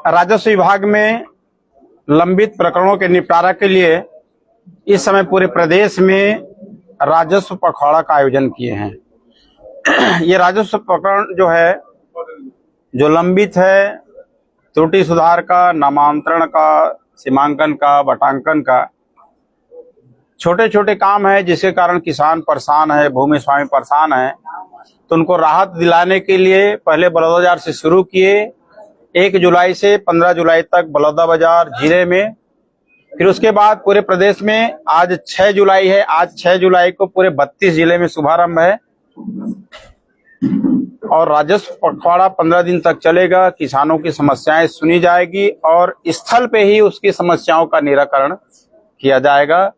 राजस्व विभाग में लंबित प्रकरणों के निपटारा के लिए इस समय पूरे प्रदेश में राजस्व पखवाड़ा का आयोजन किए हैं। ये राजस्व प्रकरण जो है, जो लंबित है, त्रुटि सुधार का, नामांतरण का, सीमांकन का, बटांकन का, छोटे छोटे काम है जिसके कारण किसान परेशान है, भूमि स्वामी परेशान है, तो उनको राहत दिलाने के लिए पहले बलौदाबाजार से शुरू किए। 1 जुलाई से 15 जुलाई तक बलौदाबाजार जिले में, फिर उसके बाद पूरे प्रदेश में आज 6 जुलाई है। आज 6 जुलाई को पूरे 32 जिले में शुभारंभ है और राजस्व पखवाड़ा 15 दिन तक चलेगा। किसानों की समस्याएं सुनी जाएगी और स्थल पे ही उसकी समस्याओं का निराकरण किया जाएगा,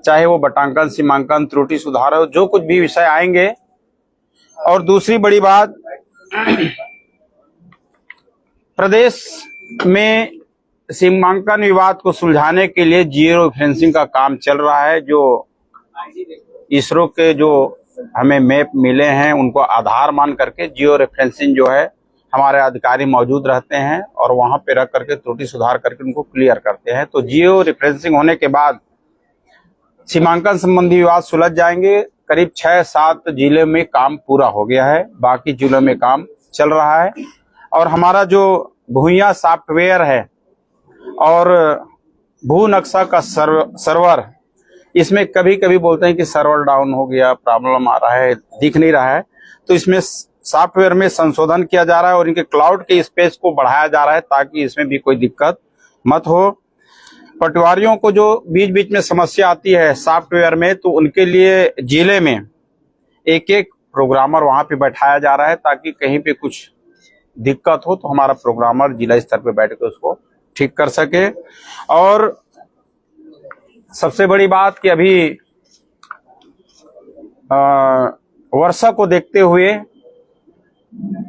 चाहे वो बटांकन, सीमांकन, त्रुटि सुधार हो, जो कुछ भी विषय आएंगे। और दूसरी बड़ी बात, प्रदेश में सीमांकन विवाद को सुलझाने के लिए जियो रेफरेंसिंग का काम चल रहा है। जो इसरो के जो हमें मैप मिले हैं उनको आधार मान करके जियो रेफरेंसिंग जो है, हमारे अधिकारी मौजूद रहते हैं और वहां पे रख करके त्रुटि सुधार करके उनको क्लियर करते हैं। तो जियो रेफरेंसिंग होने के बाद सीमांकन संबंधी विवाद सुलझ जाएंगे। करीब 6-7 जिले में काम पूरा हो गया है, बाकी जिलों में काम चल रहा है। और हमारा जो भूइयां सॉफ्टवेयर है और भू नक्शा का सर्वर, इसमें कभी कभी बोलते हैं कि सर्वर डाउन हो गया, प्रॉब्लम आ रहा है, दिख नहीं रहा है, तो इसमें सॉफ्टवेयर में संशोधन किया जा रहा है और इनके क्लाउड के स्पेस को बढ़ाया जा रहा है ताकि इसमें भी कोई दिक्कत मत हो। पटवारियों को जो बीच बीच में समस्या आती है सॉफ्टवेयर में, तो उनके लिए जिले में एक प्रोग्रामर वहां पे बैठाया जा रहा है ताकि कहीं पे कुछ दिक्कत हो तो हमारा प्रोग्रामर जिला स्तर पे बैठ के उसको ठीक कर सके। और सबसे बड़ी बात कि अभी वर्षा को देखते हुए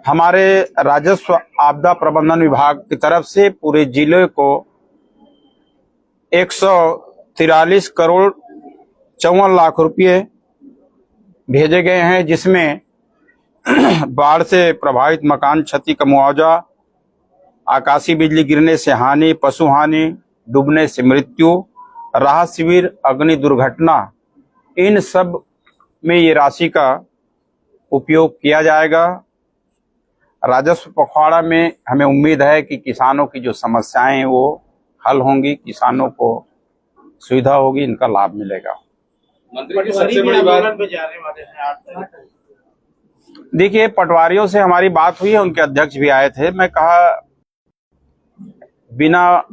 हमारे राजस्व आपदा प्रबंधन विभाग की तरफ से पूरे जिले को 143 करोड़ 54 लाख रुपये भेजे गए हैं, जिसमें बाढ़ से प्रभावित मकान क्षति का मुआवजा, आकाशीय बिजली गिरने से हानि, पशु हानि, डूबने से मृत्यु, राहत शिविर, अग्नि दुर्घटना, इन सब में ये राशि का उपयोग किया जाएगा। राजस्व पखवाड़ा में हमें उम्मीद है कि किसानों की जो समस्याएं हैं वो हल होंगी, किसानों को सुविधा होगी, इनका लाभ मिलेगा। मंत्री जी सबसे बड़ी बात, देखिए, पटवारियों से हमारी बात हुई है, उनके अध्यक्ष भी आए थे। मैं कहा, बिना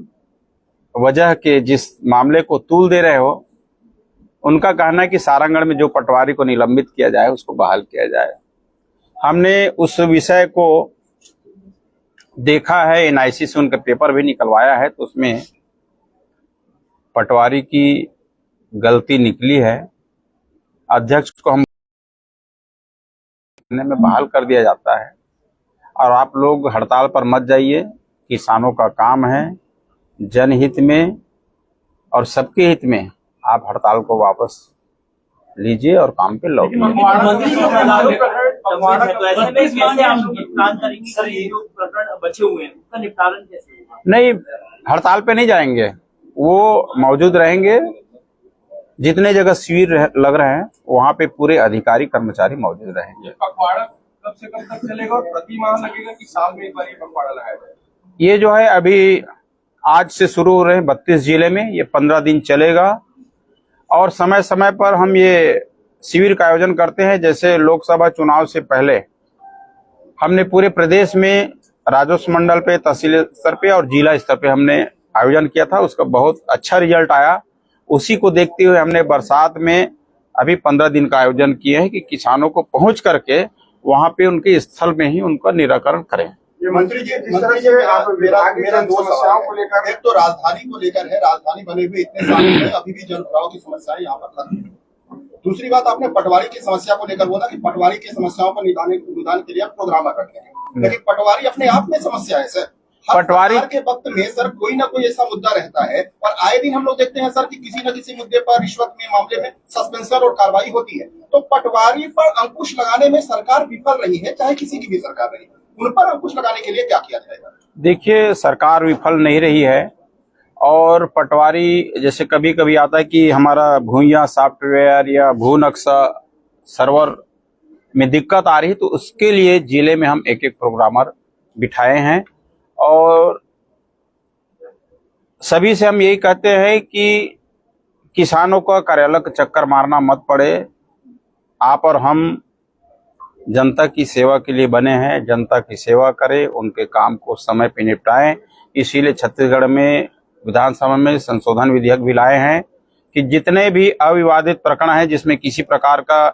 वजह के जिस मामले को तूल दे रहे हो, उनका कहना है कि सारंगढ़ में जो पटवारी को निलंबित किया जाए उसको बहाल किया जाए। हमने उस विषय को देखा है, एनआईसी से उनका पेपर भी निकलवाया है, तो उसमें पटवारी की गलती निकली है। अध्यक्ष को हम में बहाल कर दिया जाता है और आप लोग हड़ताल पर मत जाइए। किसानों का काम है, जनहित में और सबके हित में आप हड़ताल को वापस लीजिए और काम पे लौटिए। नहीं, हड़ताल पे नहीं जाएंगे, वो मौजूद रहेंगे। जितने जगह शिविर लग रहे हैं वहां पे पूरे अधिकारी कर्मचारी मौजूद रहेंगे। पखवाड़ा कब से कब तक चलेगा और प्रति माह लगेगा कि साल में एक बार ये पखवाड़ा लगाया जाए? ये जो है अभी आज से शुरू हो रहे हैं 32 जिले में, ये 15 दिन चलेगा और समय समय पर हम ये शिविर का आयोजन करते हैं। जैसे लोकसभा चुनाव से पहले हमने पूरे प्रदेश में राजस्व मंडल पे, तहसील स्तर पे और जिला स्तर पे हमने आयोजन किया था, उसका बहुत अच्छा रिजल्ट आया। उसी को देखते हुए हमने बरसात में अभी 15 दिन का आयोजन किए हैं कि किसानों को पहुंच करके वहां पे उनके स्थल में ही उनका निराकरण करें। मंत्री जी, जिस तरह से आप मेरा 2 समस्याओं को लेकर, एक तो राजधानी को लेकर है, राजधानी बने हुए इतने साल में अभी भी जनप्रवाह की समस्याएं यहाँ पर खत्म है। दूसरी बात, आपने पटवारी की समस्या को लेकर बोला कि पटवारी की समस्याओं पर निदान के लिए प्रोग्रामर रखे हैं, लेकिन पटवारी अपने आप में समस्या है सर। पटवारी सरकार के वक्त में सर कोई ना कोई ऐसा मुद्दा रहता है और आए दिन हम लोग देखते हैं सर कि किसी न किसी मुद्दे पर रिश्वत में मामले में सस्पेंशन और कार्रवाई होती है। तो पटवारी पर अंकुश लगाने में सरकार विफल रही है, चाहे किसी की भी सरकार रही, उन पर अंकुश लगाने के लिए क्या किया जाएगा? देखिए, सरकार विफल नहीं रही है और पटवारी जैसे कभी कभी आता है कि हमारा भूइयां सॉफ्टवेयर या भू नक्शा सर्वर में दिक्कत आ रही है, तो उसके लिए जिले में हम एक प्रोग्रामर बिठाए हैं और सभी से हम यही कहते हैं कि किसानों का कार्यालय का चक्कर मारना मत पड़े। आप और हम जनता की सेवा के लिए बने हैं, जनता की सेवा करें, उनके काम को समय पे निपटाएं। इसीलिए छत्तीसगढ़ में विधानसभा में संशोधन विधेयक भी लाए हैं कि जितने भी अविवादित प्रकरण हैं जिसमें किसी प्रकार का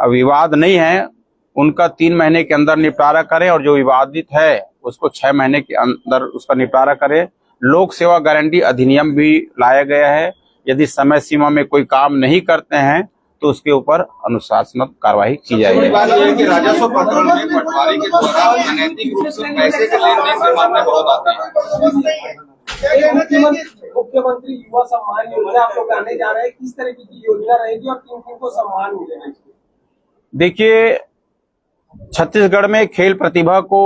विवाद नहीं है, उनका 3 महीने के अंदर निपटारा करें और जो विवादित है उसको 6 महीने के अंदर उसका निपटारा करें। लोक सेवा गारंटी अधिनियम भी लाया गया है, यदि समय सीमा में कोई काम नहीं करते हैं तो उसके ऊपर अनुशासनात्मक कार्रवाई की जाएगी। बात यह है कि राजस्व प्रकरण में पटवारी के द्वारा अनैतिक रूप से पैसे के लेन देन के मामले बहुत आते हैं। मुख्यमंत्री युवा सम्मान योजना आप लोग आने जा रहे हैं, किस तरह की योजना रहेगी और किन किन को सम्मान मिलेगा? देखिए, छत्तीसगढ़ में खेल प्रतिभा को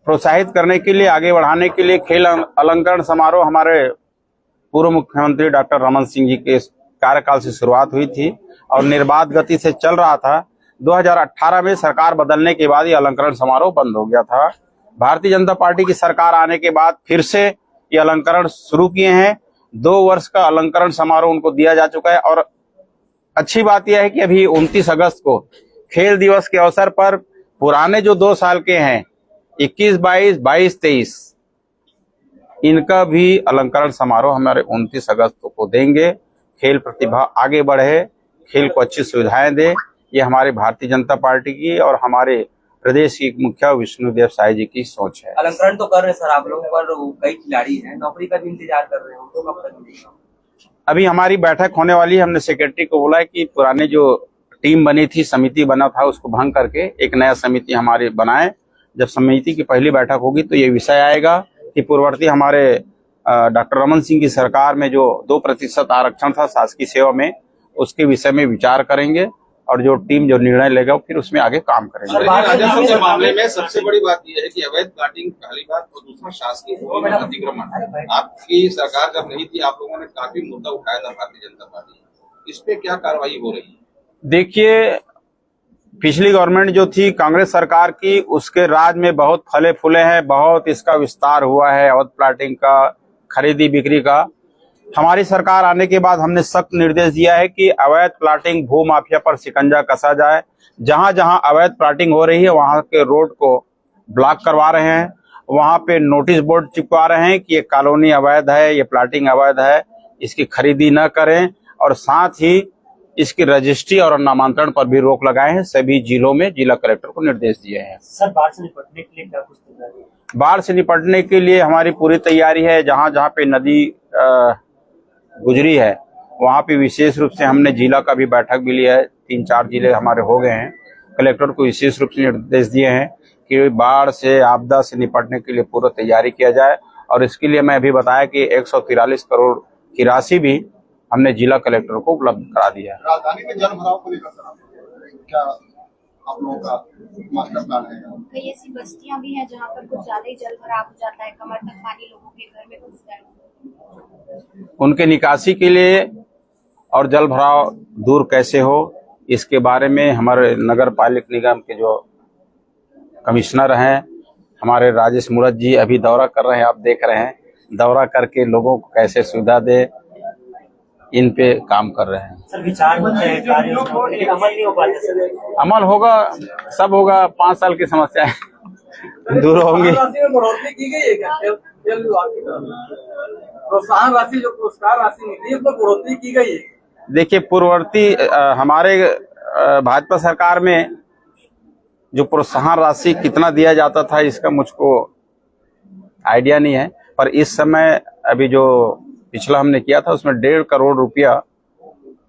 प्रोत्साहित करने के लिए, आगे बढ़ाने के लिए खेल अलंकरण समारोह हमारे पूर्व मुख्यमंत्री डॉक्टर रमन सिंह जी के कार्यकाल से शुरुआत हुई थी और निर्बाध गति से चल रहा था। 2018 में सरकार बदलने के बाद ये अलंकरण समारोह बंद हो गया था। भारतीय जनता पार्टी की सरकार आने के बाद फिर से ये अलंकरण शुरू किए हैं। 2 वर्ष का अलंकरण समारोह उनको दिया जा चुका है और अच्छी बात यह है कि अभी 29 अगस्त को खेल दिवस के अवसर पर पुराने जो 2 साल के हैं 21, 22, 23 इनका भी अलंकरण समारोह हमारे 29 अगस्त को देंगे। खेल प्रतिभा आगे बढ़े, खेल को अच्छी सुविधाएं दे, ये हमारे भारतीय जनता पार्टी की और हमारे प्रदेश की मुखिया विष्णुदेव साय जी की सोच है। अलंकरण तो कर रहे सर आप लोग, पर कई खिलाड़ी हैं नौकरी का भी इंतजार कर रहे हैं, उनको कब तक मिलेगा? अभी हमारी बैठक होने वाली है। हमने सेक्रेटरी को बोला है कि पुराने जो टीम बनी थी, समिति बना था, उसको भंग करके एक नया समिति हमारे बनाए। जब समिति की पहली बैठक होगी तो ये विषय आएगा कि पूर्ववर्ती हमारे डॉक्टर रमन सिंह की सरकार में जो 2% आरक्षण था शासकीय सेवा में, उसके विषय में विचार करेंगे और जो टीम जो निर्णय लेगा फिर उसमें आगे काम करेंगे। राजस्व के मामले में सबसे बड़ी बात यह है कि अवैध प्लाटिंग पहली बात और दूसरा शासकीय भूमि में अतिक्रमण। आपकी सरकार जब नहीं थी आप लोगों ने काफी मुद्दा उठाया था भारतीय जनता पार्टी, इस पे क्या कार्रवाई हो रही है? देखिए, पिछली गवर्नमेंट जो थी कांग्रेस सरकार की, उसके राज में बहुत फले फूले हैं, बहुत इसका विस्तार हुआ है अवैध प्लाटिंग का, खरीदी बिक्री का। हमारी सरकार आने के बाद हमने सख्त निर्देश दिया है कि अवैध प्लाटिंग भू माफिया पर शिकंजा कसा जाए। जहां जहां अवैध प्लाटिंग हो रही है वहां के रोड को ब्लॉक करवा रहे हैं, वहां पे नोटिस बोर्ड चिपका रहे हैं कि ये कॉलोनी अवैध है, ये प्लाटिंग अवैध है, इसकी खरीदी न करें और साथ ही इसकी रजिस्ट्री और नामांतरण पर भी रोक लगाए हैं। सभी जिलों में जिला कलेक्टर को निर्देश दिए हैं। सर, बाढ़ से निपटने के लिए क्या कुछ तैयारी है? बाढ़ से निपटने के लिए हमारी पूरी तैयारी है। जहां जहां पे नदी गुजरी है वहां पे विशेष रूप से हमने जिला का भी बैठक भी लिया है। 3-4 जिले हमारे हो गए हैं। कलेक्टर को विशेष रूप से निर्देश दिए हैं कि बाढ़ से, आपदा से निपटने के लिए पूरा तैयारी किया जाए और इसके लिए मैं अभी बताया कि 143 करोड़ की राशि भी हमने जिला कलेक्टर को उपलब्ध करा दिया है। राजधानी में जल भराव को लेकर क्या आप लोगों का मास्टर प्लान है? कई ऐसी बस्तियां भी हैं जहां पर कुछ ज्यादा ही जल भराव हो जाता है, कमर तक पानी लोगों के घर में घुस जाता है। उनके निकासी के लिए और जल भराव दूर कैसे हो, इसके बारे में हमारे नगर पालिक निगम के जो कमिश्नर हैं हमारे राजेश मूरत जी अभी दौरा कर रहे हैं, आप देख रहे हैं। दौरा करके लोगों को कैसे सुविधा दे, इन पे काम कर रहे हैं। सर, विचार होते हैं, कार्य लेकिन अमल नहीं हो पाता सर। अमल होगा, सब होगा। 5 साल की समस्याएं दूर होंगी। राशि में बढ़ोतरी की गई है क्या? खेल विभाग की तरफ प्रोत्साहन राशि, जो पुरस्कार राशि मिली है, उसमें बढ़ोतरी की गई है? देखिए, पूर्ववर्ती हमारे भाजपा सरकार में जो प्रोत्साहन राशि कितना दिया जाता था इसका मुझको आइडिया नहीं है, पर इस समय अभी जो पिछला हमने किया था उसमें 1.5 करोड़ रुपया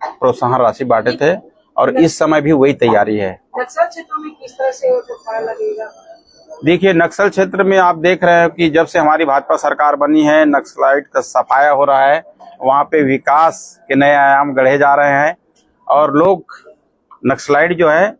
प्रोत्साहन राशि बांटे थे और इस समय भी वही तैयारी है। नक्सल क्षेत्रों में किस तरह से प्रोत्साहन लगेगा? देखिए, नक्सल क्षेत्र में आप देख रहे हैं कि जब से हमारी भाजपा सरकार बनी है, नक्सलाइट का सफाया हो रहा है। वहाँ पे विकास के नए आयाम गढ़े जा रहे हैं और लोग नक्सलाइट जो है